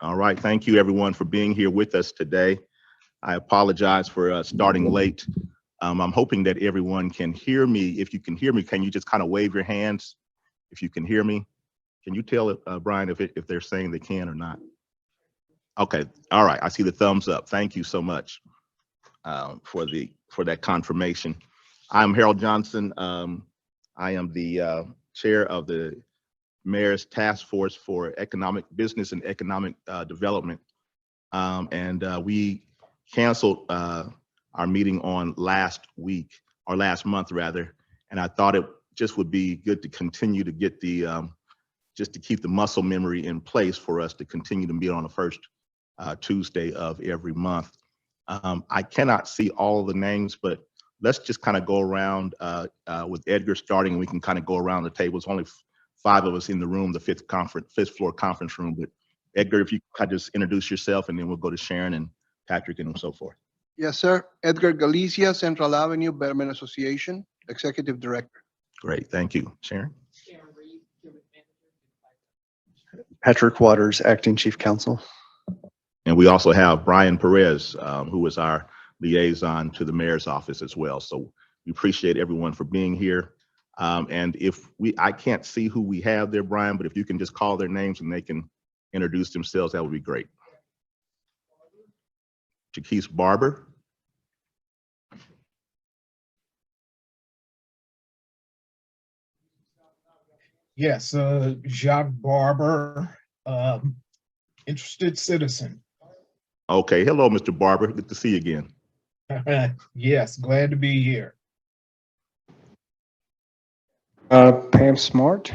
All right, thank you everyone for being here with us today. I apologize for starting late. I'm hoping that everyone can hear me. If you can hear me, can you just kind of wave your hands if you can hear me? Can you tell Brian if they're saying they can or not? Okay, all right, I see the thumbs up. Thank you so much for that confirmation. I'm Harold Johnson. I am the chair of the Mayor's Task Force for Economic Business and Economic Development. We canceled our meeting on last month rather, and I thought it just would be good to continue to get the just to keep the muscle memory in place for us to continue to meet on the first Tuesday of every month. I cannot see all of the names, but let's just kind of go around with Edgar starting, and we can kind of go around the table. It's only 5 of us in the room, the fifth floor conference room. But Edgar, if you kind of just introduce yourself, and then we'll go to Sharon and Patrick and so forth. Yes, sir. Edgar Galicia, Central Avenue Betterment Association, Executive Director. Great, thank you. Sharon? Patrick Waters, Acting Chief Counsel. And we also have Brian Perez, who is our liaison to the mayor's office as well. So we appreciate everyone for being here. And I can't see who we have there, Brian, but if you can just call their names and they can introduce themselves, that would be great. Jaquise Barber. Yes, Jacques Barber, interested citizen. Okay, hello, Mr. Barber. Good to see you again. Yes, glad to be here. Pam Smart.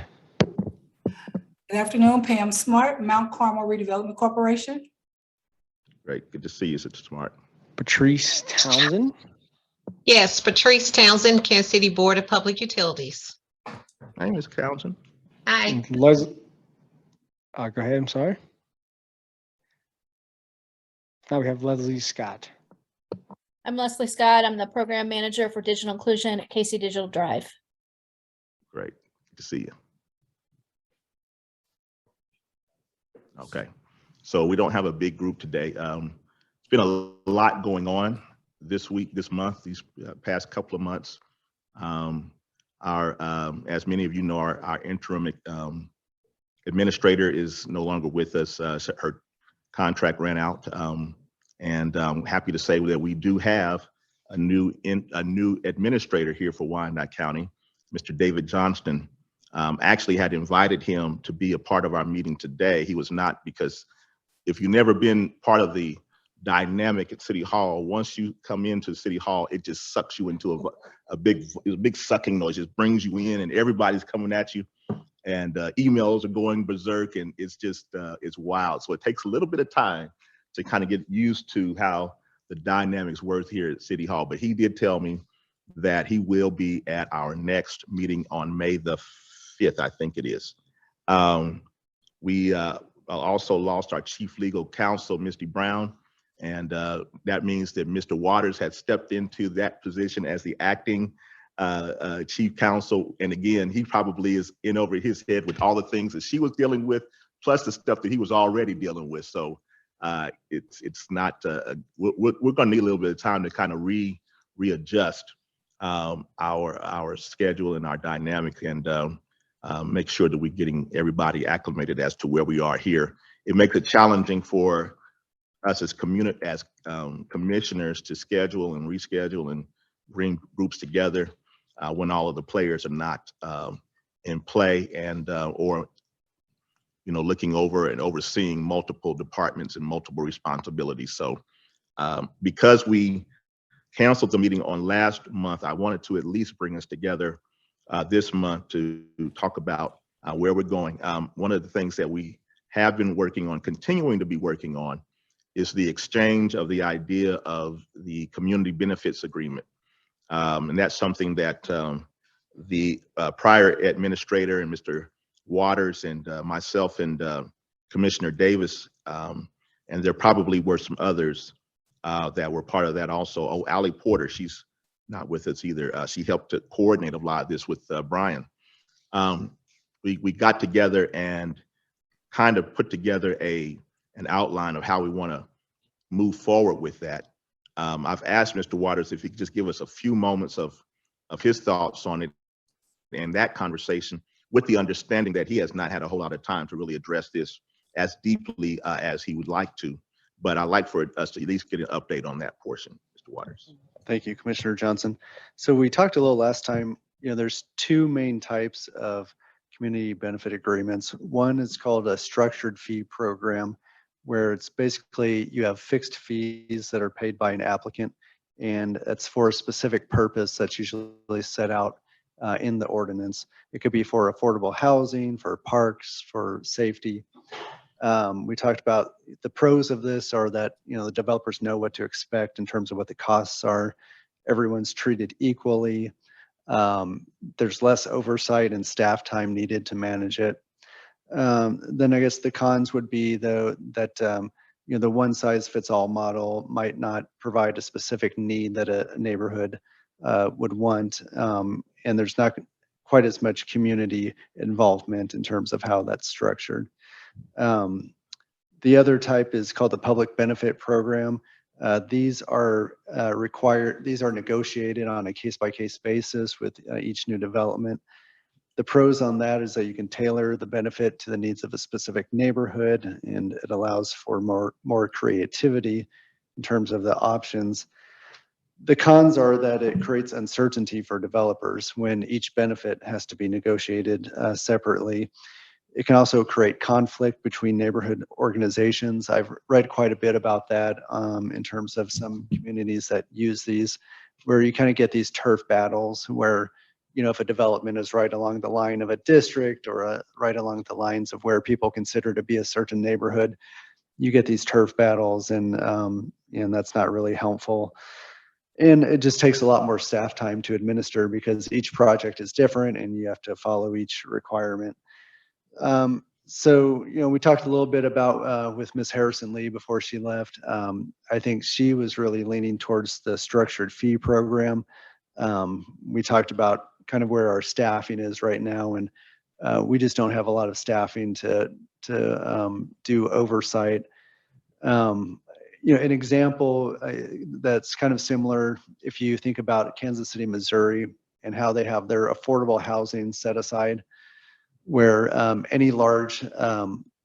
Good afternoon, Pam Smart, Mount Carmel Redevelopment Corporation. Great, good to see you, Mr. Smart. Patrice Townsend. Yes, Patrice Townsend, Kansas City Board of Public Utilities. Hey, Ms. Townsend. Hi. Go ahead, I'm sorry. Now we have Leslie Scott. I'm Leslie Scott. I'm the Program Manager for Digital Inclusion at KC Digital Drive. Great, good to see you. Okay, so we don't have a big group today. It's been a lot going on this week, this month, these past couple of months. As many of you know, our interim administrator is no longer with us. Her contract ran out, and I'm happy to say that we do have a new administrator here for Wyandotte County, Mr. David Johnston. Actually had invited him to be a part of our meeting today. He was not, because if you've never been part of the dynamic at City Hall, once you come into City Hall, it just sucks you into a big sucking noise. It just brings you in, and everybody's coming at you, and emails are going berserk, and it's just it's wild. So it takes a little bit of time to kind of get used to how the dynamics work here at City Hall. But he did tell me that he will be at our next meeting on May the 5th, I think it is. We also lost our chief legal counsel, Misty Brown, and that means that Mr. Waters had stepped into that position as the acting chief counsel. And again, he probably is in over his head with all the things that she was dealing with, plus the stuff that he was already dealing with. So it's not, we're gonna need a little bit of time to kind of readjust our schedule and our dynamic, and make sure that we're getting everybody acclimated as to where we are here. It makes it challenging for us as commissioners to schedule and reschedule and bring groups together when all of the players are not in play, and or looking over and overseeing multiple departments and multiple responsibilities. So because we canceled the meeting on last month, I wanted to at least bring us together this month to talk about where we're going. One of the things that we have been working on, continuing to be working on, is the exchange of the idea of the community benefits agreement. And that's something that the prior administrator and Mr. Waters and myself and Commissioner Davis, and there probably were some others that were part of that also. Oh, Allie Porter, she's not with us either. She helped to coordinate a lot of this with Brian. We got together and kind of put together an an outline of how we want to move forward with that. I've asked Mr. Waters if he could just give us a few moments of his thoughts on it and that conversation, with the understanding that he has not had a whole lot of time to really address this as deeply as he would like to. But I'd like for us to at least get an update on that portion, Mr. Waters. Thank you, Commissioner Johnson. So we talked a little last time, there's two main types of community benefit agreements. One is called a structured fee program, where it's basically you have fixed fees that are paid by an applicant, and it's for a specific purpose that's usually set out in the ordinance. It could be for affordable housing, for parks, for safety. We talked about the pros of this are that, the developers know what to expect in terms of what the costs are. Everyone's treated equally. There's less oversight and staff time needed to manage it. Then I guess the cons would be though that, the one size fits all model might not provide a specific need that a neighborhood would want. And there's not quite as much community involvement in terms of how that's structured. The other type is called the public benefit program. These are negotiated on a case-by-case basis with each new development. The pros on that is that you can tailor the benefit to the needs of a specific neighborhood, and it allows for more creativity in terms of the options. The cons are that it creates uncertainty for developers when each benefit has to be negotiated separately. It can also create conflict between neighborhood organizations. I've read quite a bit about that in terms of some communities that use these, where you kind of get these turf battles where, if a development is right along the line of a district or right along the lines of where people consider to be a certain neighborhood, you get these turf battles, and that's not really helpful. And it just takes a lot more staff time to administer because each project is different and you have to follow each requirement. So, we talked a little bit about with Ms. Harrison Lee before she left. I think she was really leaning towards the structured fee program. We talked about kind of where our staffing is right now, and we just don't have a lot of staffing to do oversight. An example that's kind of similar, if you think about Kansas City, Missouri, and how they have their affordable housing set aside, where any large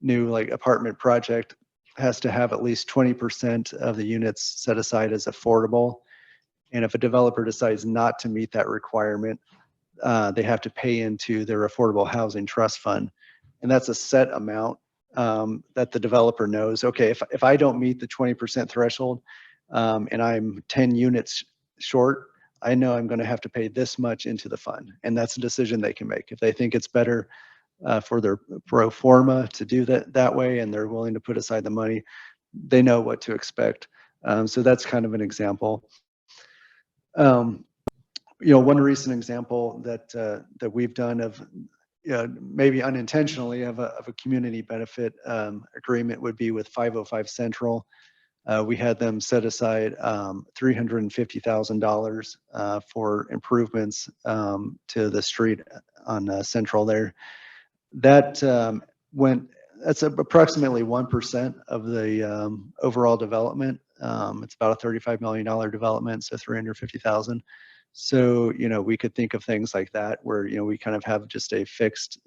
new like apartment project has to have at least 20% of the units set aside as affordable. And if a developer decides not to meet that requirement, they have to pay into their affordable housing trust fund. And that's a set amount that the developer knows, okay, if I don't meet the 20% threshold and I'm 10 units short, I know I'm going to have to pay this much into the fund. And that's a decision they can make. If they think it's better for their pro forma to do that way, and they're willing to put aside the money, they know what to expect. So that's kind of an example. One recent example that we've done of maybe unintentionally of a community benefit agreement would be with 505 Central. We had them set aside $350,000 for improvements to the street on Central there. That's approximately 1% of the overall development. It's about a $35 million development, so 350,000. So, we could think of things like that where, we kind of have just a fixed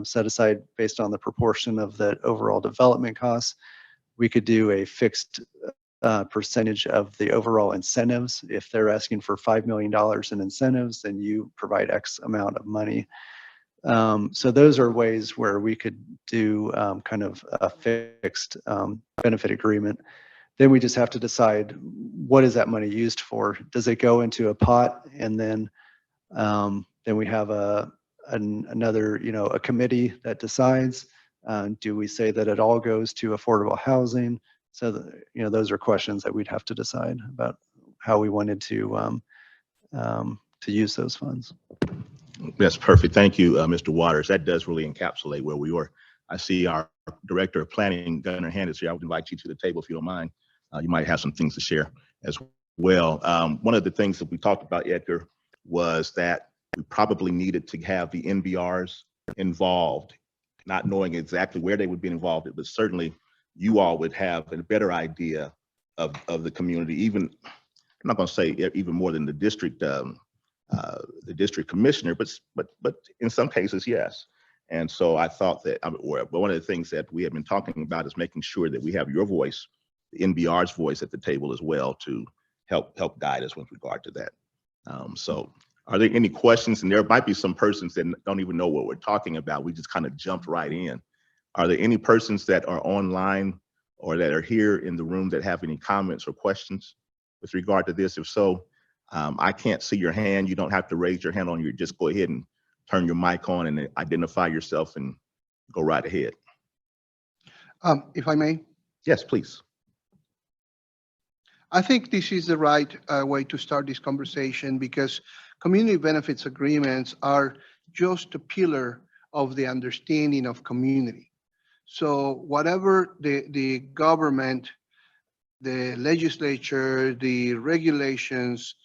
set aside based on the proportion of the overall development costs. We could do a fixed percentage of the overall incentives. If they're asking for $5 million in incentives, then you provide X amount of money. So those are ways where we could do kind of a fixed benefit agreement. Then we just have to decide, what is that money used for? Does it go into a pot, and then we have another a committee that decides? Do we say that it all goes to affordable housing? So those are questions that we'd have to decide about how we wanted to use those funds. That's perfect. Thank you, Mr. Waters. That does really encapsulate where we were. I see our Director of Planning, Gunnar Hand, is here. I would invite you to the table if you don't mind. You might have some things to share as well. One of the things that we talked about, Edgar, was that we probably needed to have the NBRs involved, not knowing exactly where they would be involved, but certainly you all would have a better idea of the community, even, I'm not going to say even more than the district commissioner, but in some cases, yes. And so I thought that one of the things that we have been talking about is making sure that we have your voice, the NBR's voice at the table as well, to help guide us with regard to that. So are there any questions? And there might be some persons that don't even know what we're talking about. We just kind of jumped right in. Are there any persons that are online or that are here in the room that have any comments or questions with regard to this? If so, I can't see your hand. You don't have to raise your hand on your, just go ahead and turn your mic on and identify yourself and go right ahead. If I may, Yes, please. I think this is the right way to start this conversation, because community benefits agreements are just a pillar of the understanding of community. So whatever the government, the legislature, the regulations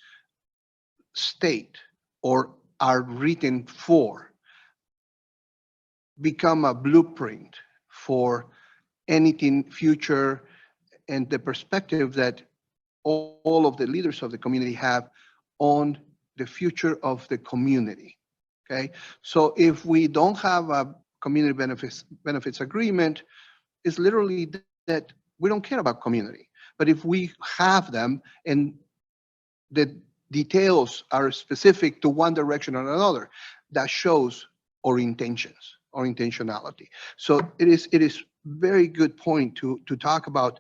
state or are written for, become a blueprint for anything future and the perspective that all of the leaders of the community have on the future of the community. Okay, so if we don't have a community benefits agreement, it's literally that we don't care about community. But if we have them and the details are specific to one direction or another, that shows our intentions or intentionality. So it is very good point to talk about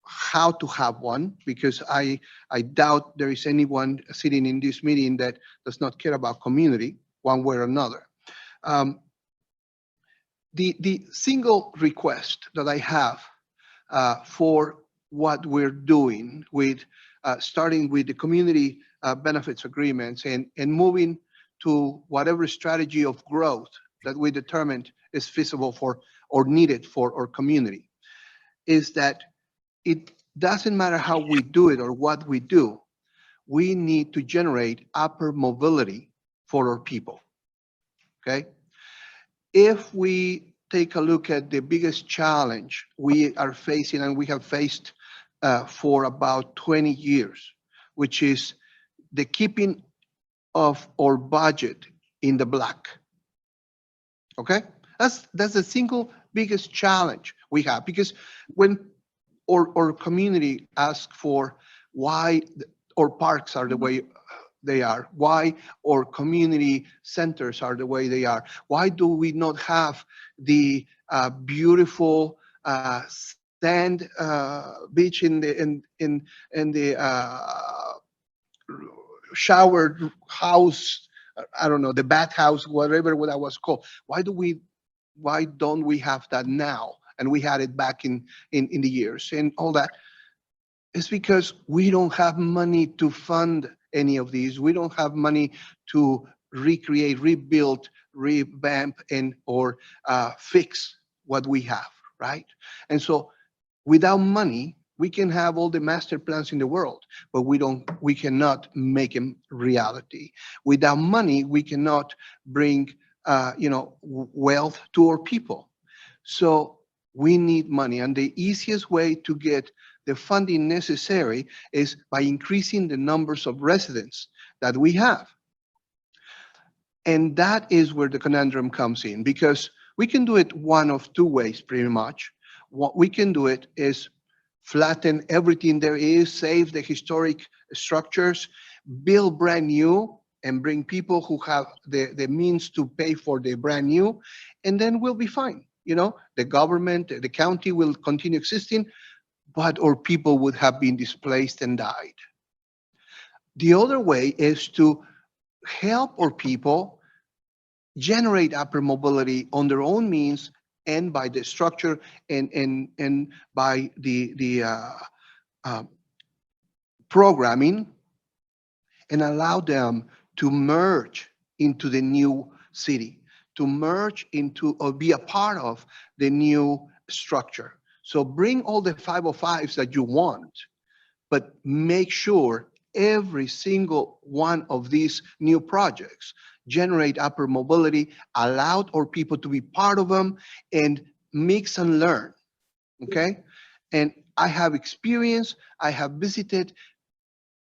how to have one, because I doubt there is anyone sitting in this meeting that does not care about community one way or another. The single request that I have for what we're doing with starting with the community benefits agreements and moving to whatever strategy of growth that we determined is feasible for or needed for our community, is that it doesn't matter how we do it or what we do, we need to generate upper mobility for our people, okay? If we take a look at the biggest challenge we are facing and we have faced for about 20 years, which is the keeping of our budget in the black, okay? That's the single biggest challenge we have, because when our community asks for why our parks are the way they are, why our community centers are the way they are, why do we not have the beautiful sand beach in the shower house, I don't know, the bathhouse, whatever that was called? Why don't we have that now? And we had it back in the years and all that. It's because we don't have money to fund any of these. We don't have money to recreate, rebuild, revamp, and or fix what we have, right? And so without money, we can have all the master plans in the world, but we cannot make them reality. Without money, we cannot bring wealth to our people. So we need money, and the easiest way to get the funding necessary is by increasing the numbers of residents that we have. And that is where the conundrum comes in, because we can do it one of two ways pretty much. What we can do it is flatten everything there is, save the historic structures, build brand new, and bring people who have the means to pay for the brand new, and then we'll be fine. You know, the government, the county will continue existing, but our people would have been displaced and died. The other way is to help our people generate upper mobility on their own means and by the structure and by the programming, and allow them to merge into the new city, to merge into or be a part of the new structure. So bring all the 505s that you want, but make sure every single one of these new projects generate upper mobility, allowed our people to be part of them, and mix and learn. okay? And I have experience, I have visited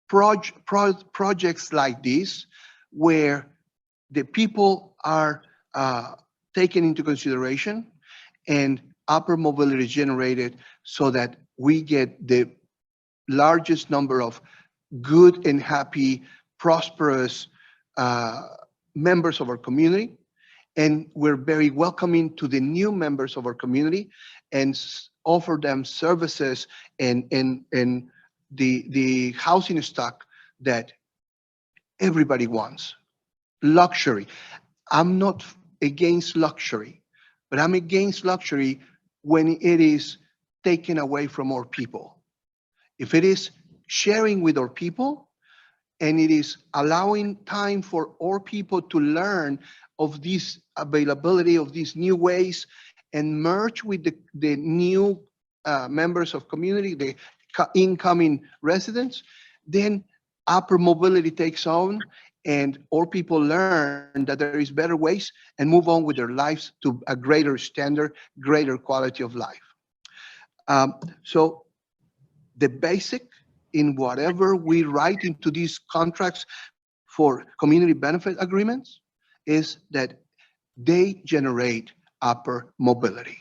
projects like this where the people are taken into consideration and upper mobility is generated so that we get the largest number of good and happy, prosperous members of our community. And we're very welcoming to the new members of our community and offer them services and the housing stock that everybody wants. Luxury. I'm not against luxury, but I'm against luxury when it is taken away from our people. If it is sharing with our people and it is allowing time for our people to learn of this availability of these new ways and merge with the new members of community, the incoming residents, then upper mobility takes on and our people learn that there is better ways and move on with their lives to a greater standard, greater quality of life. So the basic in whatever we write into these contracts for community benefit agreements is that they generate upper mobility.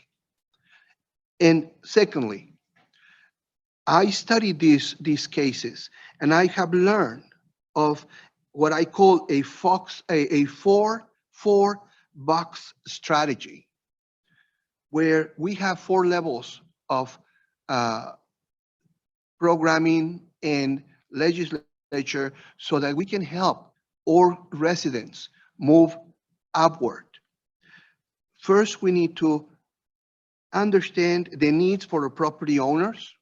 And secondly, I studied these cases and I have learned of what I call a 4-4-box strategy, where we have 4 levels of programming and legislature so that we can help our residents move upward. First, we need to understand the needs for our property owners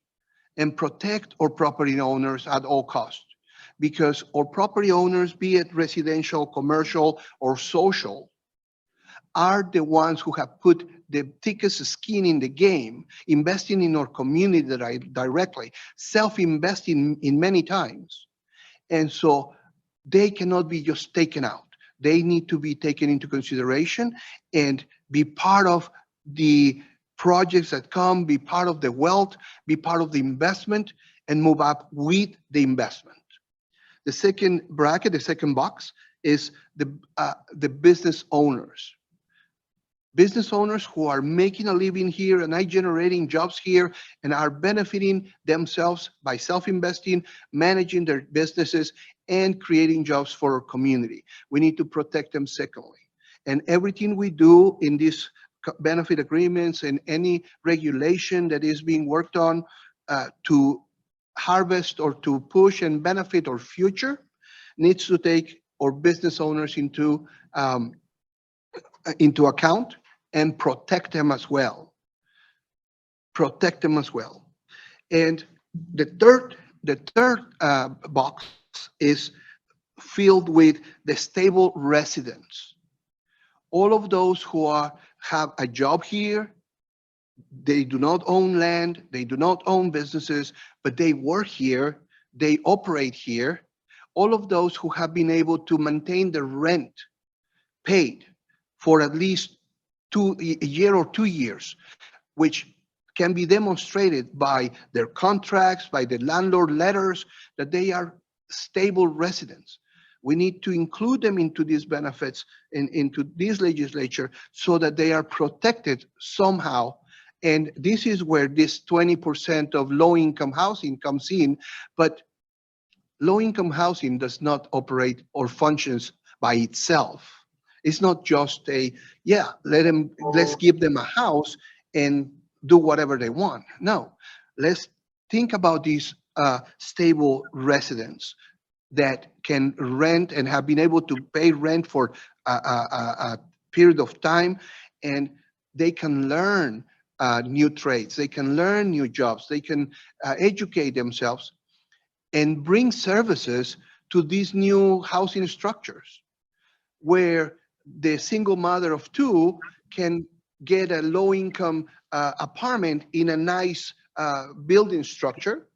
and protect our property owners at all costs. Because our property owners, be it residential, commercial, or social, are the ones who have put the thickest skin in the game, investing in our community directly, self-investing in many times. And so they cannot be just taken out. They need to be taken into consideration and be part of the projects that come, be part of the wealth, be part of the investment, and move up with the investment. The second bracket, the second box, is the business owners. Business owners who are making a living here and are generating jobs here and are benefiting themselves by self-investing, managing their businesses, and creating jobs for our community. We need to protect them secondly. And everything we do in these benefit agreements and any regulation that is being worked on to harvest or to push and benefit our future needs to take our business owners into account and protect them as well. Protect them as well. And the third box is filled with the stable residents. All of those who have a job here, they do not own land, they do not own businesses, but they work here, they operate here. All of those who have been able to maintain the rent paid for at least a year or 2 years, which can be demonstrated by their contracts, by the landlord letters, that they are stable residents. We need to include them into these benefits, into this legislature, so that they are protected somehow. And this is where this 20% of low-income housing comes in. But low-income housing does not operate or functions by itself. It's not just let's give them a house and do whatever they want. No, let's think about these stable residents that can rent and have been able to pay rent for a period of time, and they can learn new trades, they can learn new jobs, they can educate themselves and bring services to these new housing structures where the single mother of 2 can get a low-income apartment in a nice building structure,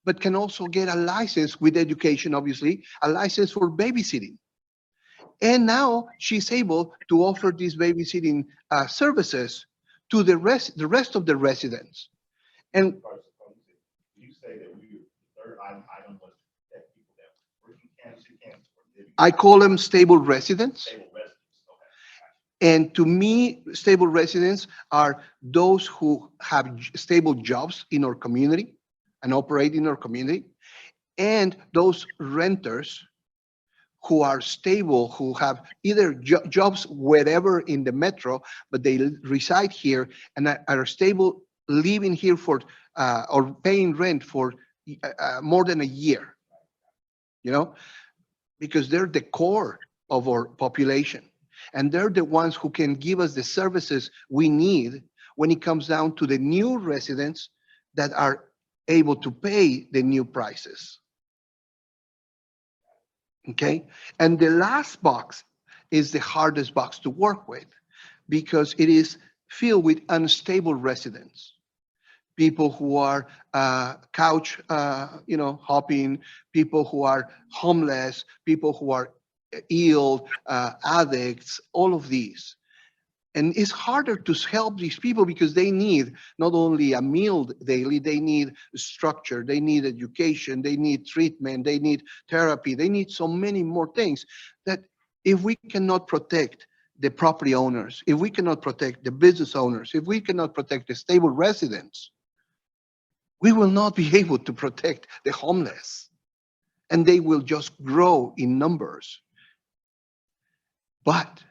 but can also get a license with education, obviously, a license for babysitting. And now she's able to offer these babysitting services to the rest of the residents. And You say that we, third item was to protect people that work in Kansas City, Kansas, or live in I call them stable residents. stable residents. Okay. And to me, stable residents are those who have stable jobs in our community and operate in our community, and those renters who are stable, who have either jobs wherever in the metro, but they reside here and are stable living here for or paying rent for more than a year, you know, because they're the core of our population. And they're the ones who can give us the services we need when it comes down to the new residents that are able to pay the new prices. Okay? And the last box is the hardest box to work with because it is filled with unstable residents. People who are couch, hopping, people who are homeless, people who are ill, addicts, all of these. And it's harder to help these people because they need not only a meal daily, they need structure, they need education, they need treatment, they need therapy, they need so many more things that if we cannot protect the property owners, if we cannot protect the business owners, if we cannot protect the stable residents, we will not be able to protect the homeless. And they will just grow in numbers. But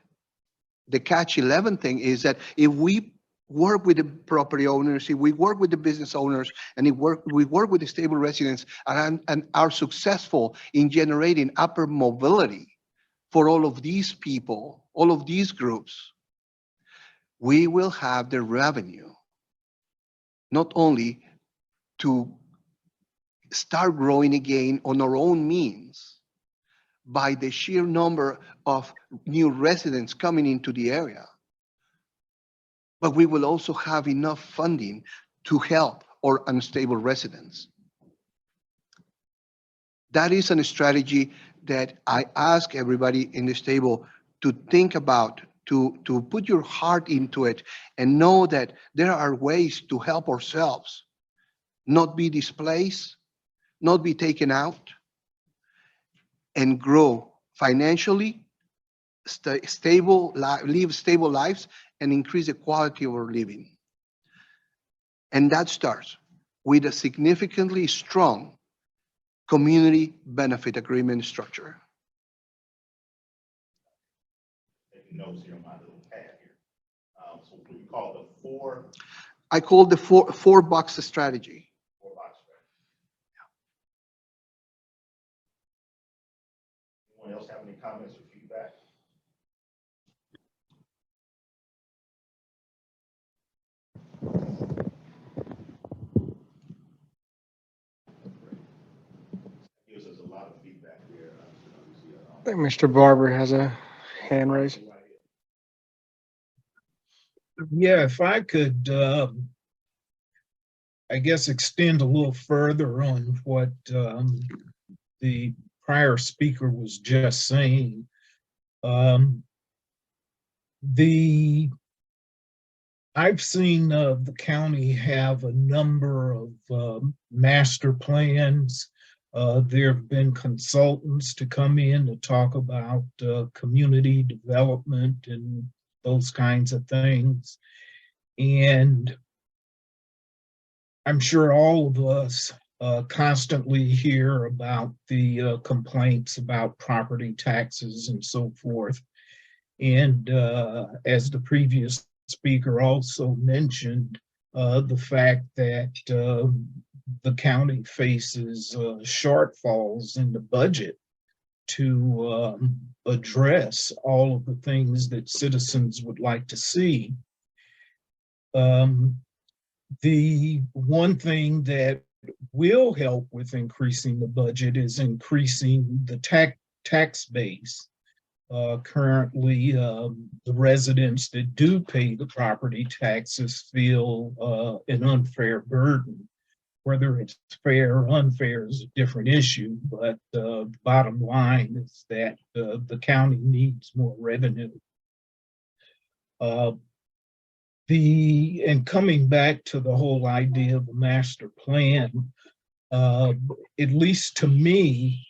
the catch 11 thing is that if we work with the property owners, if we work with the business owners, and we work with the stable residents and are successful in generating upper mobility for all of these people, all of these groups, we will have the revenue not only to start growing again on our own means by the sheer number of new residents coming into the area, but we will also have enough funding to help our unstable residents. That is a strategy that I ask everybody in this table to think about, to put your heart into it and know that there are ways to help ourselves, not be displaced, not be taken out, and grow financially, live stable lives, and increase the quality of our living. And that starts with a significantly strong community benefit agreement structure. Taking notes here on my little pad here. So what we call the four I call the four box strategy. box strategy. Anyone else have any comments or feedback? Gives us a lot of feedback here. I think Mr. Barber has a hand raised. Yeah, if I could, I guess, extend a little further on what the prior speaker was just saying. I've seen the county have a number of master plans. There have been consultants to come in to talk about community development and those kinds of things. And I'm sure all of us constantly hear about the complaints about property taxes and so forth. And as the previous speaker also mentioned, the fact that the county faces shortfalls in the budget to address all of the things that citizens would like to see. The one thing that will help with increasing the budget is increasing the tax base. Currently, the residents that do pay the property taxes feel an unfair burden. Whether it's fair or unfair is a different issue, but the bottom line is that the county needs more revenue. and coming back to the whole idea of a master plan, at least to me,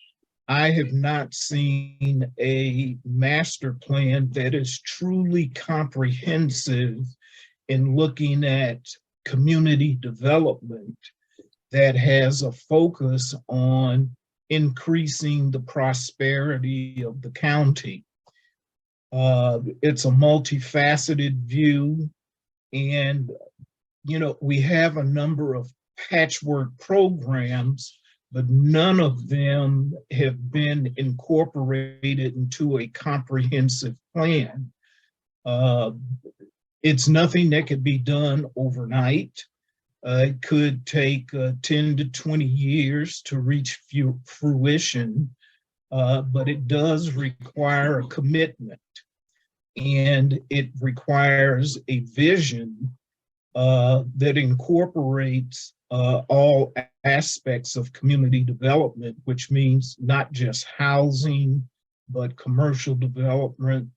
I have not seen a master plan that is truly comprehensive in looking at community development that has a focus on increasing the prosperity of the county. It's a multifaceted view, and we have a number of patchwork programs, but none of them have been incorporated into a comprehensive plan. It's nothing that could be done overnight. It could take 10 to 20 years to reach fruition, but it does require a commitment, and it requires a vision that incorporates all aspects of community development, which means not just housing, but commercial development,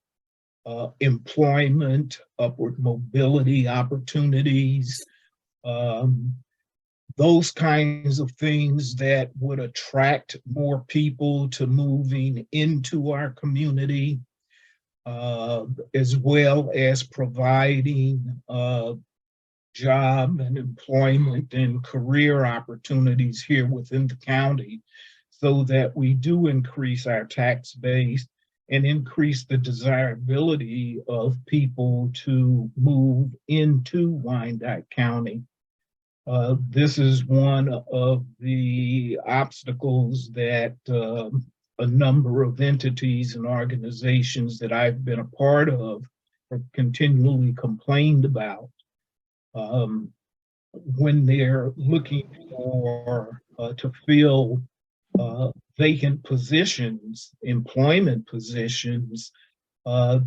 employment, upward mobility opportunities, those kinds of things that would attract more people to moving into our community, as well as providing job and employment and career opportunities here within the county, so that we do increase our tax base and increase the desirability of people to move into Wyandotte County. This is one of the obstacles that a number of entities and organizations that I've been a part of have continually complained about. When they're looking for to fill vacant positions, employment positions,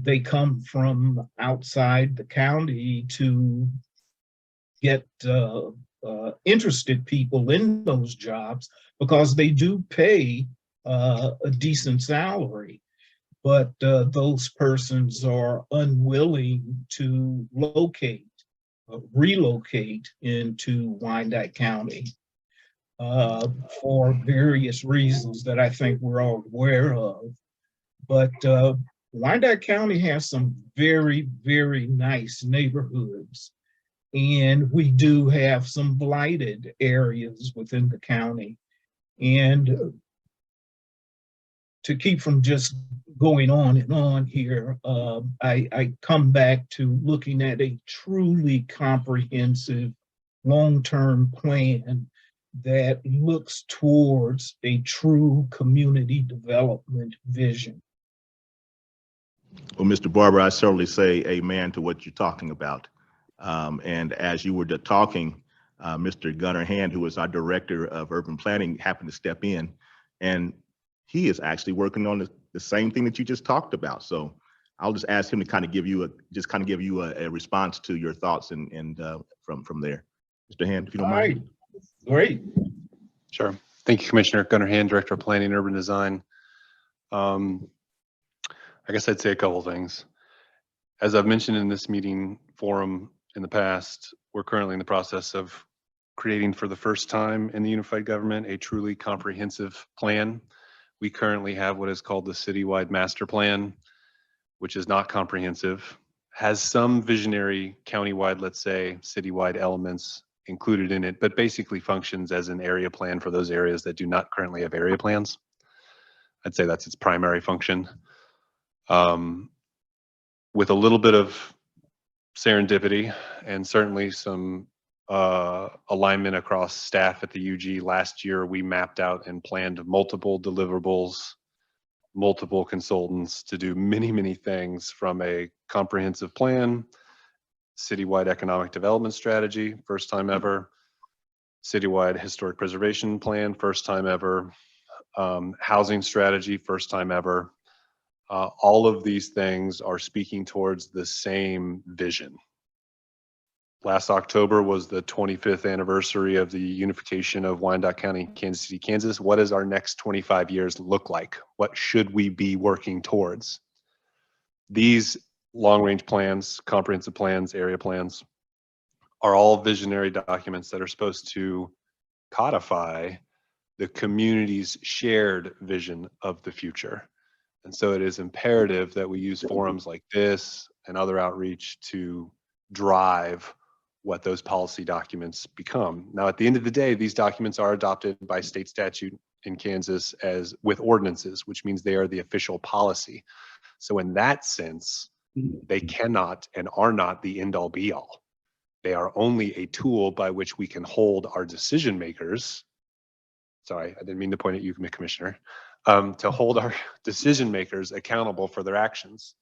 they come from outside the county to get interested people in those jobs, because they do pay a decent salary, but those persons are unwilling to relocate into Wyandotte County for various reasons that I think we're all aware of. But Wyandotte County has some very, very nice neighborhoods, and we do have some blighted areas within the county. And to keep from just going on and on here, I come back to looking at a truly comprehensive long-term plan that looks towards a true community development vision. Well, Mr. Barber, I certainly say amen to what you're talking about. And as you were talking, Mr. Gunnar Hand, who is our director of urban planning, happened to step in, and he is actually working on the same thing that you just talked about. So I'll just ask him to kind of give you a response to your thoughts and from there. Mr. Hand, if you don't mind. Great. Sure. Thank you, Commissioner. Gunnar Hand, Director of Planning and Urban Design. I guess I'd say a couple things. As I've mentioned in this meeting forum in the past, we're currently in the process of creating for the first time in the unified government a truly comprehensive plan. We currently have what is called the citywide master plan, which is not comprehensive, has some visionary countywide, let's say, citywide elements included in it, but basically functions as an area plan for those areas that do not currently have area plans. I'd say that's its primary function. With a little bit of serendipity and certainly some alignment across staff at the UG, last year we mapped out and planned multiple deliverables, multiple consultants to do many, many things, from a comprehensive plan, citywide economic development strategy, first time ever, citywide historic preservation plan, first time ever, housing strategy, first time ever. All of these things are speaking towards the same vision. Last October was the 25th anniversary of the unification of Wyandotte County, Kansas City, Kansas. What does our next 25 years look like? What should we be working towards? These long-range plans, comprehensive plans, area plans are all visionary documents that are supposed to codify the community's shared vision of the future. And so it is imperative that we use forums like this and other outreach to drive what those policy documents become. Now, at the end of the day, these documents are adopted by state statute in Kansas as with ordinances, which means they are the official policy. So in that sense, they cannot and are not the end all be all. They are only a tool by which we can hold our decision makers. Sorry, I didn't mean to point at you, Commissioner. To hold our decision makers accountable for their actions,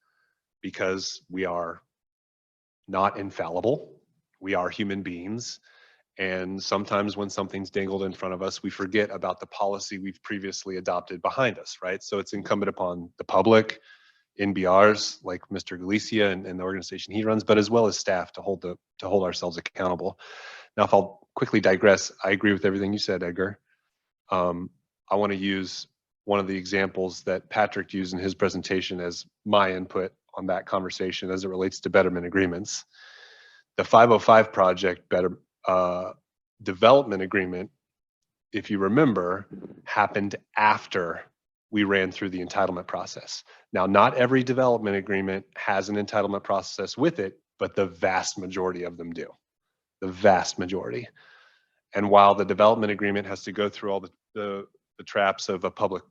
because we are not infallible. We are human beings. And sometimes when something's dangled in front of us, we forget about the policy we've previously adopted behind us, right? So it's incumbent upon the public, NBRs like Mr. Galicia and the organization he runs, but as well as staff to hold ourselves accountable. Now, if I'll quickly digress, I agree with everything you said, Edgar. I want to use one of the examples that Patrick used in his presentation as my input on that conversation as it relates to betterment agreements. The 505 project development agreement, if you remember, happened after we ran through the entitlement process. Now, not every development agreement has an entitlement process with it, but the vast majority of them do. The vast majority. And while the development agreement has to go through all the traps of a public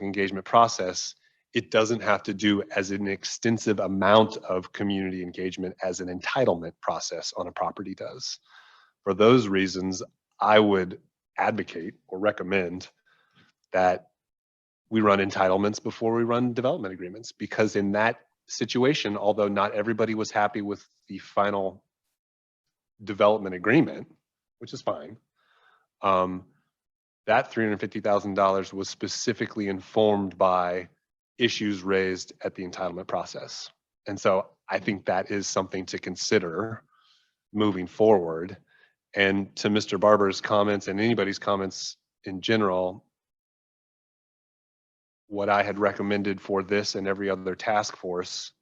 engagement process, it doesn't have to do as an extensive amount of community engagement as an entitlement process on a property does. For those reasons, I would advocate or recommend that we run entitlements before we run development agreements, because in that situation, although not everybody was happy with the final development agreement, which is fine, that $350,000 was specifically informed by issues raised at the entitlement process. And so I think that is something to consider moving forward. And to Mr. Barber's comments and anybody's comments in general, what I had recommended for this and every other task force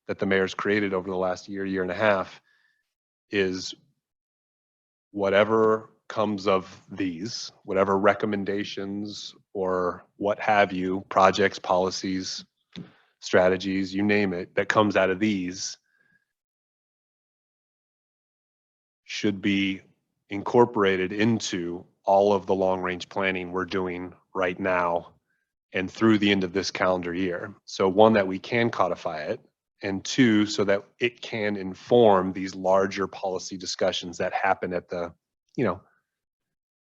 that the mayor's created over the last year and a half is whatever comes of these, whatever recommendations or what have you, projects, policies, strategies, you name it, that comes out of these should be incorporated into all of the long-range planning we're doing right now and through the end of this calendar year. So one, that we can codify it, and two, so that it can inform these larger policy discussions that happen at the,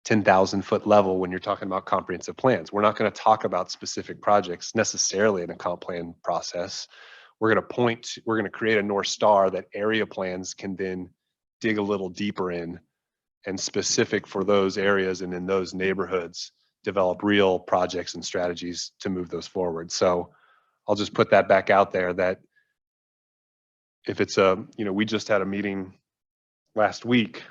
10,000 foot level when you're talking about comprehensive plans. We're not going to talk about specific projects necessarily in a comp plan process. We're going to create a North Star that area plans can then dig a little deeper in, and specific for those areas and in those neighborhoods, develop real projects and strategies to move those forward. So I'll just put that back out there, that if it's we just had a meeting last week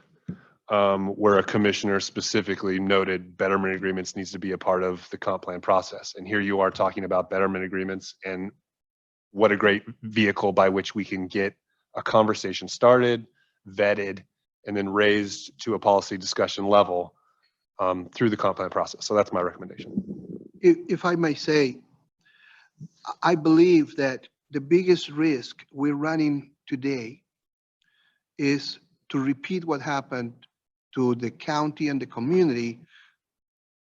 where a commissioner specifically noted betterment agreements needs to be a part of the comp plan process. And here you are talking about betterment agreements, and what a great vehicle by which we can get a conversation started, vetted, and then raised to a policy discussion level through the comp plan process. So that's my recommendation. If I may say, I believe that the biggest risk we're running today is to repeat what happened to the county and the community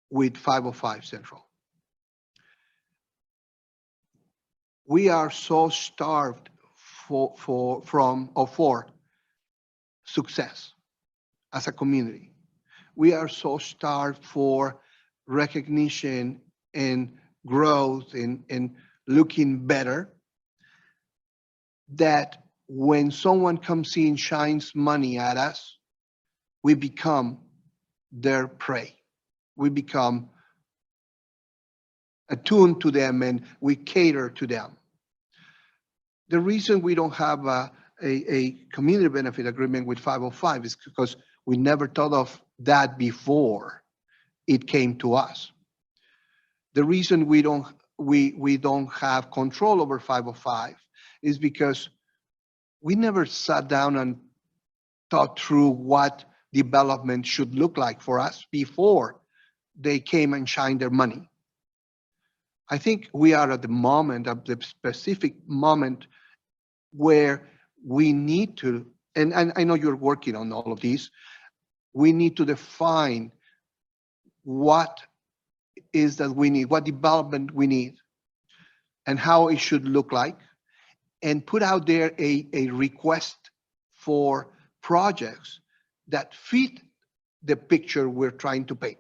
with 505 Central. We are so starved for success as a community. We are so starved for recognition and growth and looking better, that when someone comes in, shines money at us, we become their prey. We become attuned to them and we cater to them. The reason we don't have a community benefit agreement with 505 is because we never thought of that before it came to us. The reason we don't have control over 505 is because we never sat down and thought through what development should look like for us before they came and shined their money. I think we are at the moment, of the specific moment where we need to, and I know you're working on all of these, we need to define what is that we need, what development we need, and how it should look like, and put out there a request for projects that fit the picture we're trying to paint.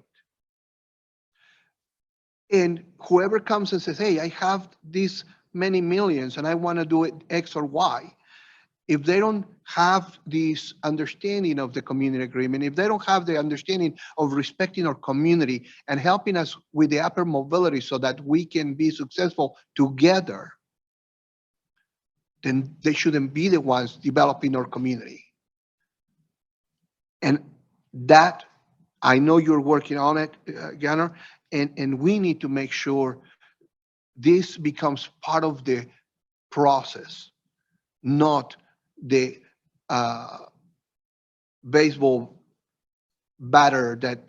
And whoever comes and says, hey, I have these many millions and I want to do it X or Y, if they don't have this understanding of the community agreement, if they don't have the understanding of respecting our community and helping us with the upper mobility so that we can be successful together, then they shouldn't be the ones developing our community. And that, I know you're working on it, Ganner, and we need to make sure this becomes part of the process, not the baseball batter that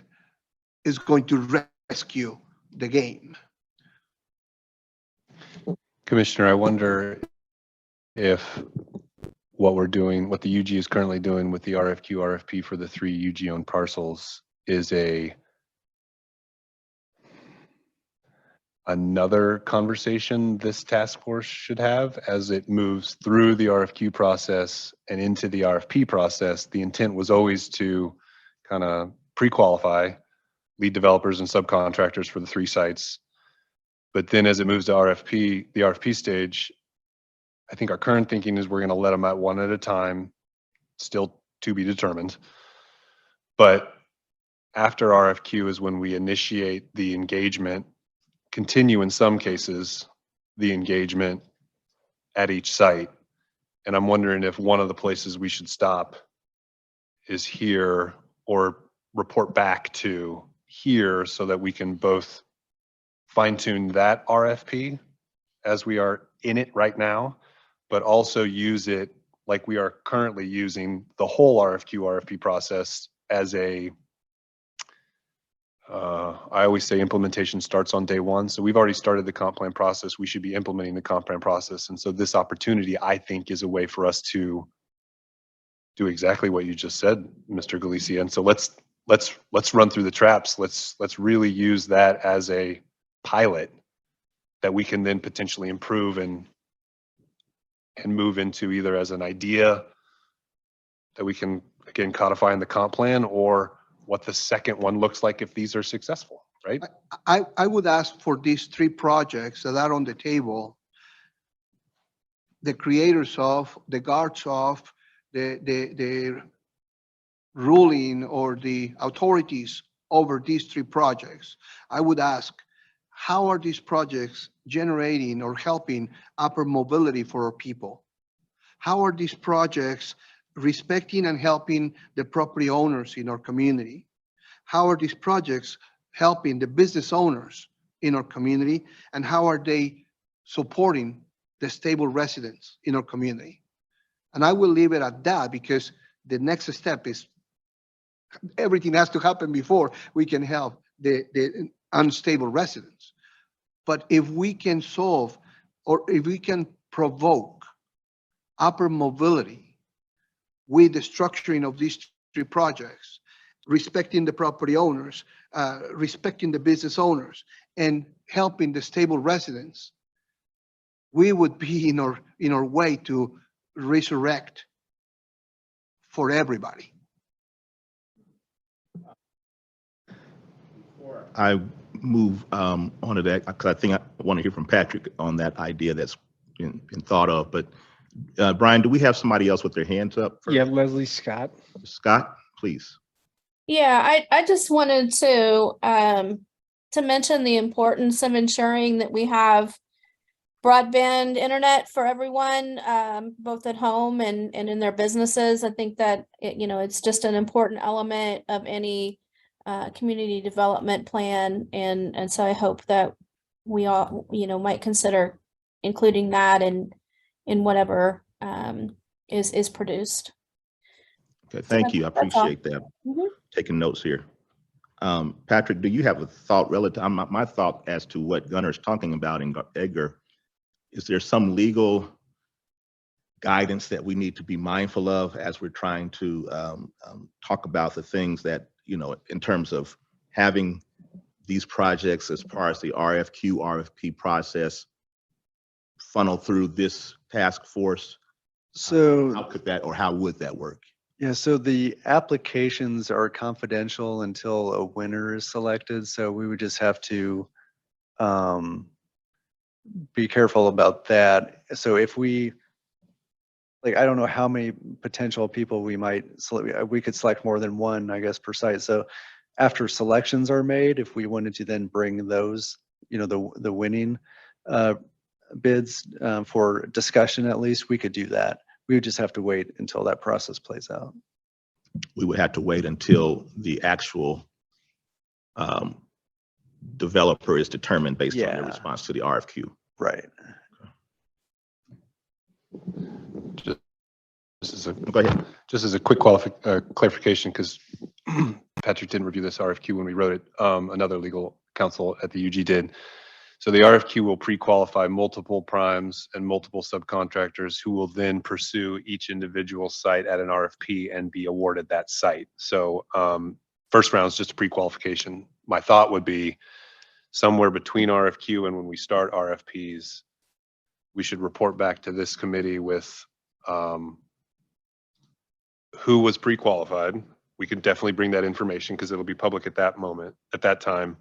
is going to rescue the game. Commissioner, I wonder if what we're doing, what the UG is currently doing with the RFQ, RFP for the 3 UG-owned parcels is another conversation this task force should have as it moves through the RFQ process and into the RFP process. The intent was always to kind of pre-qualify lead developers and subcontractors for the 3 sites. But then as it moves to RFP, the RFP stage, I think our current thinking is we're going to let them out one at a time, still to be determined. But after RFQ is when we initiate the engagement, continue in some cases the engagement at each site. And I'm wondering if one of the places we should stop is here or report back to here so that we can both fine tune that RFP as we are in it right now, but also use it like we are currently using the whole RFQ, RFP process as a, I always say implementation starts on day one. So we've already started the comp plan process. We should be implementing the comp plan process. And so this opportunity, I think, is a way for us to do exactly what you just said, Mr. Galicia. And so let's run through the traps. Let's really use that as a pilot that we can then potentially improve and move into either as an idea that we can, again, codify in the comp plan, or what the second one looks like if these are successful, right? I would ask for these 3 projects that are on the table, the creators of, the guards of, the ruling or the authorities over these 3 projects. I would ask, how are these projects generating or helping upper mobility for our people? How are these projects respecting and helping the property owners in our community? How are these projects helping the business owners in our community? And how are they supporting the stable residents in our community? And I will leave it at that, because the next step is everything has to happen before we can help the unstable residents. But if we can solve, or if we can provoke upper mobility with the structuring of these 3 projects, respecting the property owners, respecting the business owners, and helping the stable residents, we would be in our way to resurrect for everybody. I move on to that, because I think I want to hear from Patrick on that idea that's been thought of. But Brian, do we have somebody else with their hands up? Yeah, Leslie Scott. Scott, please. Yeah, I just wanted to mention the importance of ensuring that we have broadband internet for everyone, both at home and in their businesses. I think that it's just an important element of any community development plan, and so I hope that we all might consider including that in whatever is produced. Okay, thank you. I That's all. appreciate that. Mhm. Taking notes here. Patrick, do you have a thought relative? My thought as to what Gunner's talking about in Edgar, is there some legal guidance that we need to be mindful of as we're trying to talk about the things that, you know, in terms of having these projects as far as the RFQ, RFP process funnel through this task force? So How could that, or how would that work? yeah, so the applications are confidential until a winner is selected. So we would just have to be careful about that. So if we, like, I don't know how many potential people we might select. We could select more than one, I guess, per site. So after selections are made, if we wanted to then bring those, you know, the winning bids for discussion, at least, we could do that. We would just have to wait until that process plays out. We would have to wait until the actual developer is determined based on their Yeah. response to the RFQ. Right. Go ahead. Just as a quick clarification, because Patrick didn't review this RFQ when we wrote it. Another legal counsel at the UG did. So the RFQ will pre-qualify multiple primes and multiple subcontractors who will then pursue each individual site at an RFP and be awarded that site. So first round is just a pre-qualification. My thought would be somewhere between RFQ and when we start RFPs, we should report back to this committee with who was pre-qualified. We could definitely bring that information because it'll be public at that moment, at that time,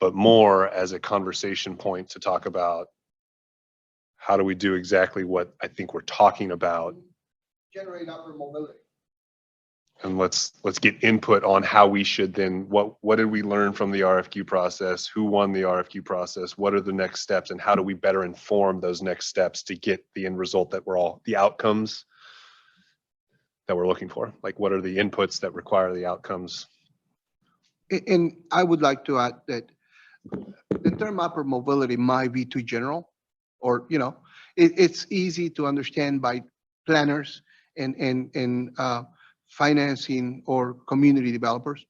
but more as a conversation point to talk about how do we do exactly what I think we're talking about. Generate upper mobility. And let's get input on how we should then, what did we learn from the RFQ process? Who won the RFQ process? What are the next steps? And how do we better inform those next steps to get the end result that the outcomes that we're looking for? Like, what are the inputs that require the outcomes? And I would like to add that the term upper mobility might be too general, or, you know, it's easy to understand by planners and financing or community developers.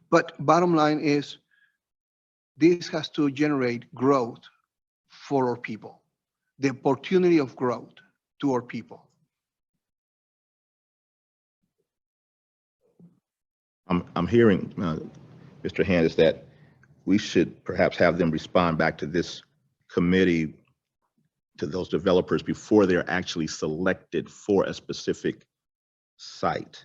But bottom line is, this has to generate growth for our people, the opportunity of growth to our people. I'm hearing, Mr. Hand, is that we should perhaps have them respond back to this committee, to those developers, before they're actually selected for a specific site,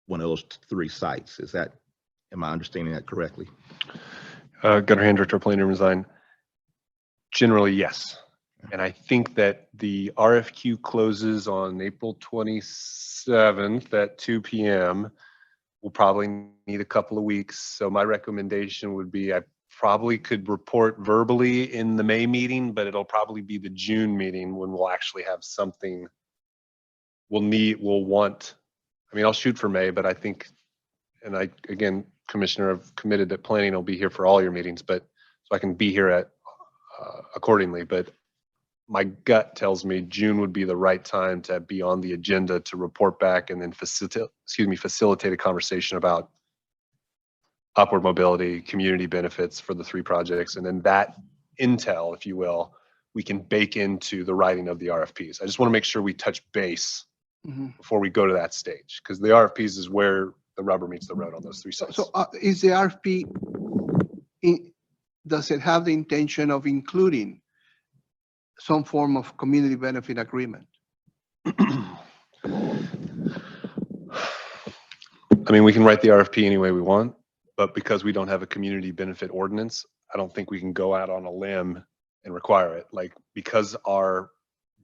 one of those 3 sites. Am I understanding that correctly? Gunnar Hand, Director of Planning and Design. Generally, yes. And I think that the RFQ closes on April 27th at 2 p.m. We'll probably need a couple of weeks. So my recommendation would be, I probably could report verbally in the May meeting, but it'll probably be the June meeting when we'll actually have something we'll want. I mean, I'll shoot for May, but I think, and I, again, Commissioner, I've committed that planning will be here for all your meetings, but so I can be here at accordingly. But my gut tells me June would be the right time to be on the agenda to report back and then facilitate a conversation about upward mobility, community benefits for the 3 projects. And then that intel, if you will, we can bake into the writing of the RFPs. I just want to make sure we touch base before we go to that stage, because the RFPs is where the rubber meets the road on those 3 sites. So is the RFP, does it have the intention of including some form of community benefit agreement? I mean, we can write the RFP any way we want, but because we don't have a community benefit ordinance, I don't think we can go out on a limb and require it. Like, because our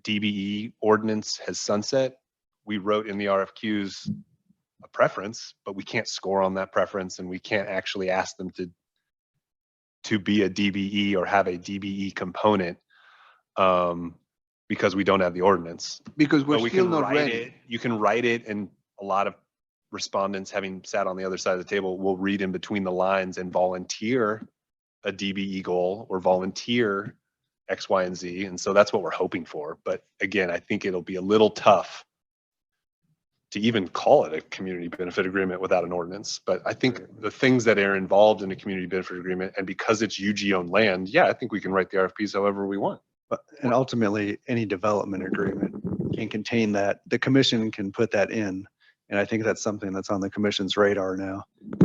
DBE ordinance has sunset, we wrote in the RFQs a preference, but we can't score on that preference, and we can't actually ask them to be a DBE or have a DBE component because we don't have the ordinance. Because we're But we still can not write ready. it. You can write it, and a lot of respondents, having sat on the other side of the table, will read in between the lines and volunteer a DBE goal or volunteer X, Y, and Z. And so that's what we're hoping for. But again, I think it'll be a little tough to even call it a community benefit agreement without an ordinance. But I think the things that are involved in a community benefit agreement, and because it's UG owned land, yeah, I think we can write the RFPs however we want. And ultimately, any development agreement can contain that. The commission can put that in. And I think that's something that's on the commission's radar now.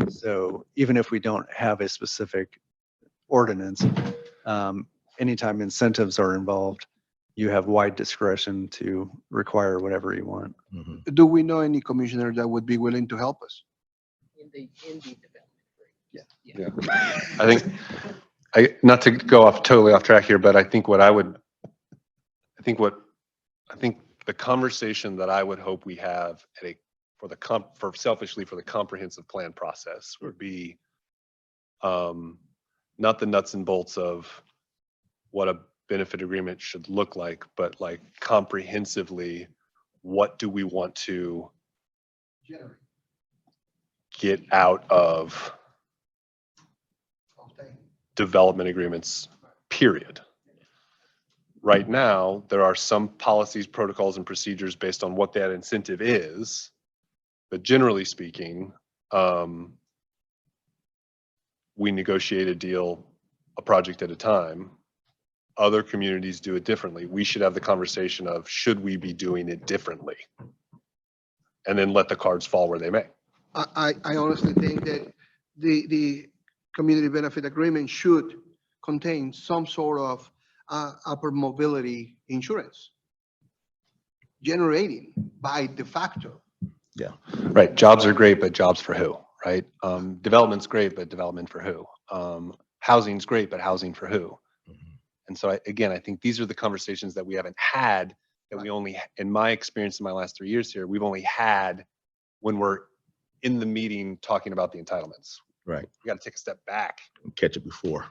So even if we don't have a specific ordinance, anytime incentives are involved, you have wide discretion to require whatever you want. Mhm. Do we know any commissioner that would be willing to help us? I think, not to go totally off track here, but I think the conversation that I would hope we have selfishly for the comprehensive plan process would be not the nuts and bolts of what a benefit agreement should look like, but like comprehensively, what do we want to get out of development agreements, period. Right now, there are some policies, protocols, and procedures based on what that incentive is. But generally speaking, we negotiate a deal, a project at a time. Other communities do it differently. We should have the conversation of, should we be doing it differently? And then let the cards fall where they may. I honestly think that the community benefit agreement should contain some sort of upper mobility insurance generating by de facto. Right. Jobs are great, but jobs for who? Right. Development's great, but development for who? Housing's great, but housing for who? And so again, I think these are the conversations that we haven't had, that we only, in my experience in my last 3 years here, we've only had when we're in the meeting talking about the entitlements. Right. We got to take a step back Catch it before.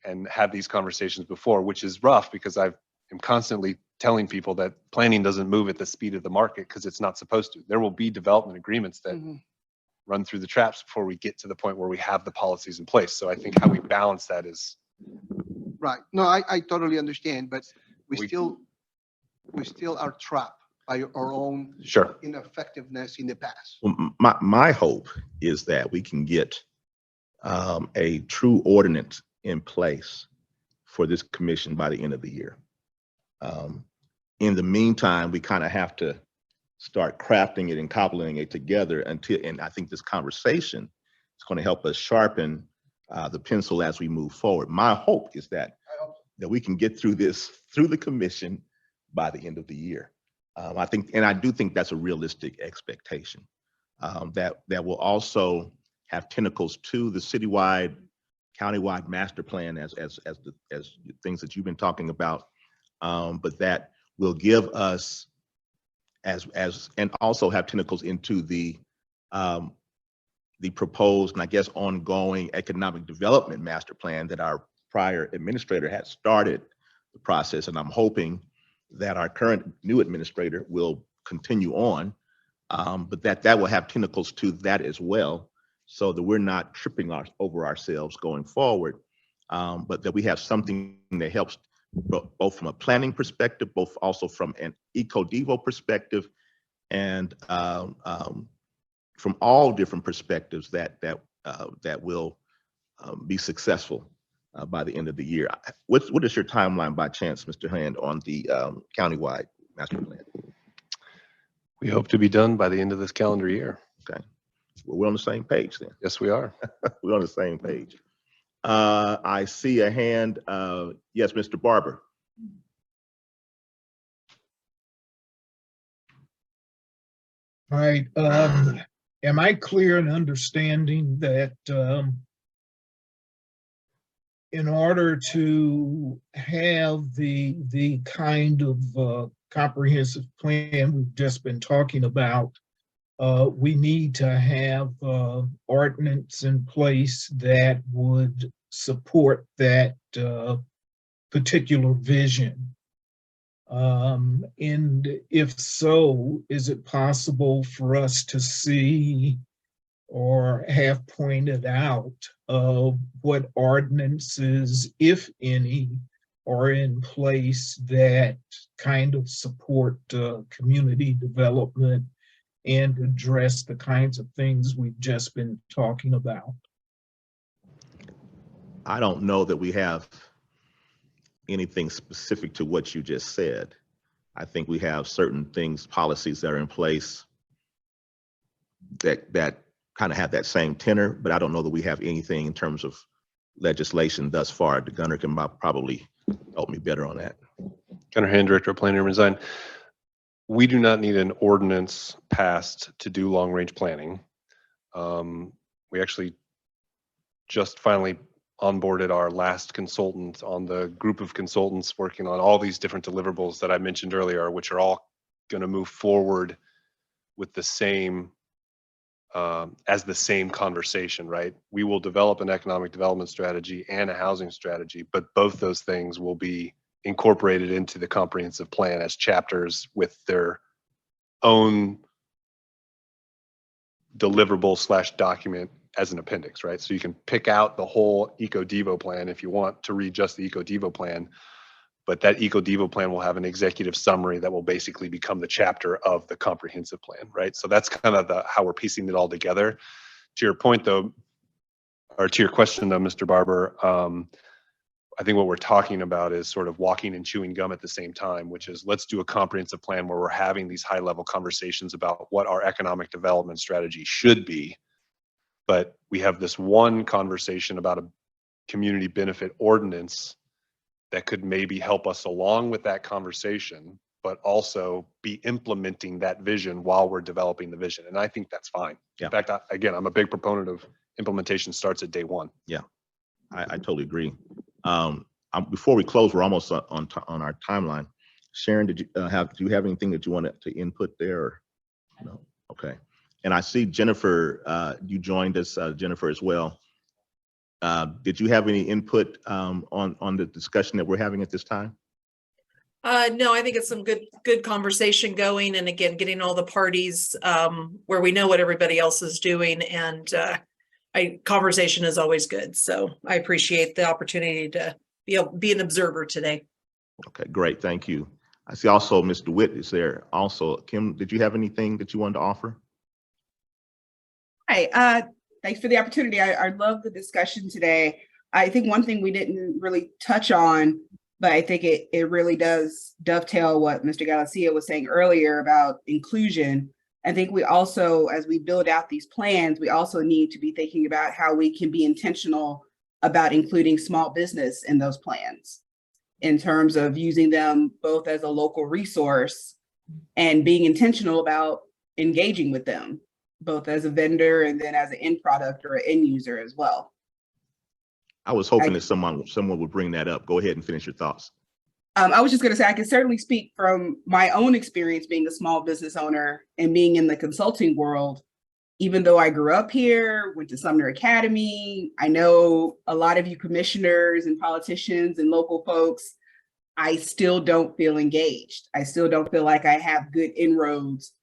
and have these conversations before, which is rough because I'm constantly telling people that planning doesn't move at the speed of the market because it's not supposed to. There will be development agreements that run through the traps before we get to the point where we have the policies in place. So I think how we balance that is. Right. No, I totally understand, but we still are trapped by our own Sure. ineffectiveness in the past. Well, my hope is that we can get a true ordinance in place for this commission by the end of the year. In the meantime, we kind of have to start crafting it and cobbling it together and I think this conversation is going to help us sharpen the pencil as we move forward. My hope is that we can get through the commission by the end of the year. I do think that's a realistic expectation. That will also have tentacles to the citywide, countywide master plan as things that you've been talking about, but that will give us and also have tentacles into the proposed and I guess ongoing economic development master plan that our prior administrator had started the process, and I'm hoping that our current new administrator will continue on, but that will have tentacles to that as well, so that we're not tripping over ourselves going forward, but that we have something that helps both from a planning perspective, both also from an eco-devo perspective, and from all different perspectives that will be successful by the end of the year. What is your timeline by chance, Mr. Hand, on the countywide master plan? We hope to be done by the end of this calendar year. Okay. Well, we're on the same page then. Yes, we are. We're on the same page. I see a hand. Yes, Mr. Barber. All right. Am I clear in understanding that in order to have the kind of comprehensive plan we've just been talking about, we need to have ordinance in place that would support that particular vision? And if so, is it possible for us to see or have pointed out what ordinances, if any, are in place that kind of support community development and address the kinds of things we've just been talking about? I don't know that we have anything specific to what you just said. I think we have certain things, policies that are in place that kind of have that same tenor, but I don't know that we have anything in terms of legislation thus far. The Gunner can probably help me better on that. Gunner Hand, Director of Planning and Design. We do not need an ordinance passed to do long-range planning. We actually just finally onboarded our last consultant on the group of consultants working on all these different deliverables that I mentioned earlier, which are all going to move forward with the same, as the same conversation, right? We will develop an economic development strategy and a housing strategy, but both those things will be incorporated into the comprehensive plan as chapters with their own deliverable / document as an appendix, right? So you can pick out the whole Eco-Devo plan if you want to read just the Eco-Devo plan, but that Eco-Devo plan will have an executive summary that will basically become the chapter of the comprehensive plan, right? So that's kind of how we're piecing it all together. To your point though, or to your question though, Mr. Barber, I think what we're talking about is sort of walking and chewing gum at the same time, which is let's do a comprehensive plan where we're having these high level conversations about what our economic development strategy should be. But we have this one conversation about a community benefit ordinance that could maybe help us along with that conversation, but also be implementing that vision while we're developing the vision. And I think that's fine. Yeah. In fact, again, I'm a big proponent of implementation starts at day one. Yeah, I totally agree. Before we close, we're almost on our timeline. Sharon, do you have anything that you wanted to input there? Or no? Okay. And I see Jennifer, you joined us, Jennifer, as well. Did you have any input on the discussion that we're having at this time? No, I think it's some good conversation going, and again, getting all the parties where we know what everybody else is doing, and conversation is always good. So I appreciate the opportunity to be an observer today. Okay, great, thank you. I see also Mr. Witt is there also. Kim, did you have anything that you wanted to offer? Hi, thanks for the opportunity. I love the discussion today. I think one thing we didn't really touch on, but I think it really does dovetail what Mr. Galacia was saying earlier about inclusion. I think we also, as we build out these plans, we also need to be thinking about how we can be intentional about including small business in those plans in terms of using them both as a local resource and being intentional about engaging with them, both as a vendor and then as an end product or an end user as well. I was hoping that someone would bring that up. Go ahead and finish your thoughts. I was just going to say, I can certainly speak from my own experience being a small business owner and being in the consulting world. Even though I grew up here, went to Sumner Academy, I know a lot of you commissioners and politicians and local folks, I still don't feel engaged. I still don't feel like I have good inroads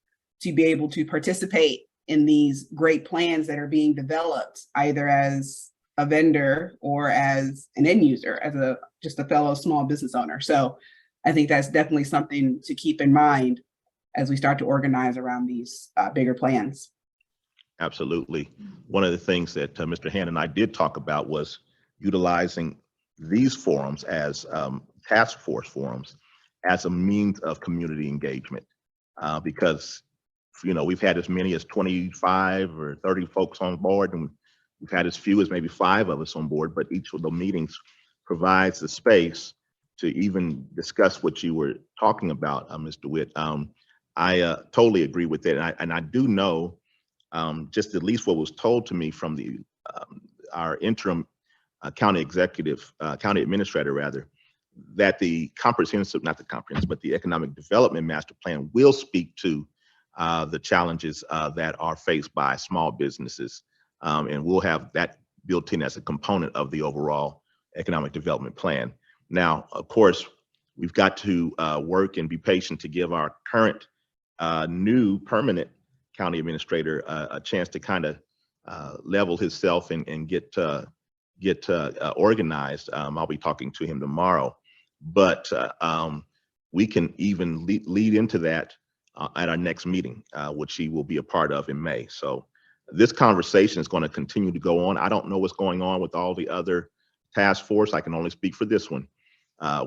to be able to participate in these great plans that are being developed, either as a vendor or as an end user, as just a fellow small business owner. So I think that's definitely something to keep in mind as we start to organize around these bigger plans. Absolutely. One of the things that Mr. Hand and I did talk about was utilizing these forums as task force forums as a means of community engagement, because we've had as many as 25 or 30 folks on board, and we've had as few as maybe 5 of us on board, but each of the meetings provides the space to even discuss what you were talking about, Mr. Witt. I totally agree with that. And I do know, just at least what was told to me from our interim county administrator rather, that the economic development master plan will speak to the challenges that are faced by small businesses. And we'll have that built in as a component of the overall economic development plan. Now, of course, we've got to work and be patient to give our current new permanent county administrator a chance to kind of level himself and get organized. I'll be talking to him tomorrow, but we can even lead into that at our next meeting, which she will be a part of in May. So this conversation is going to continue to go on. I don't know what's going on with all the other task force. I can only speak for this one.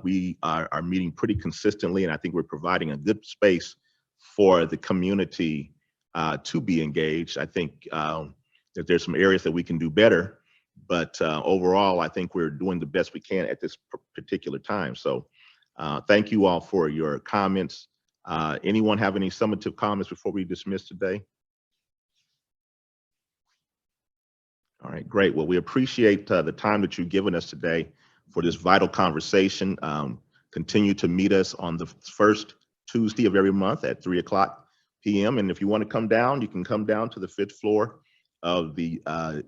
We are meeting pretty consistently, and I think we're providing a good space for the community to be engaged. I think that there's some areas that we can do better, but overall, I think we're doing the best we can at this particular time. So thank you all for your comments. Anyone have any summative comments before we dismiss today? All right, great. Well, we appreciate the time that you've given us today for this vital conversation. Continue to meet us on the first Tuesday of every month at 3:00 p.m. And if you want to come down, you can come down to the 5th floor of the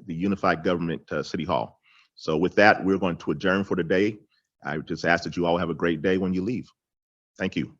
Unified Government City Hall. So with that, we're going to adjourn for today. I just ask that you all have a great day when you leave. Thank you.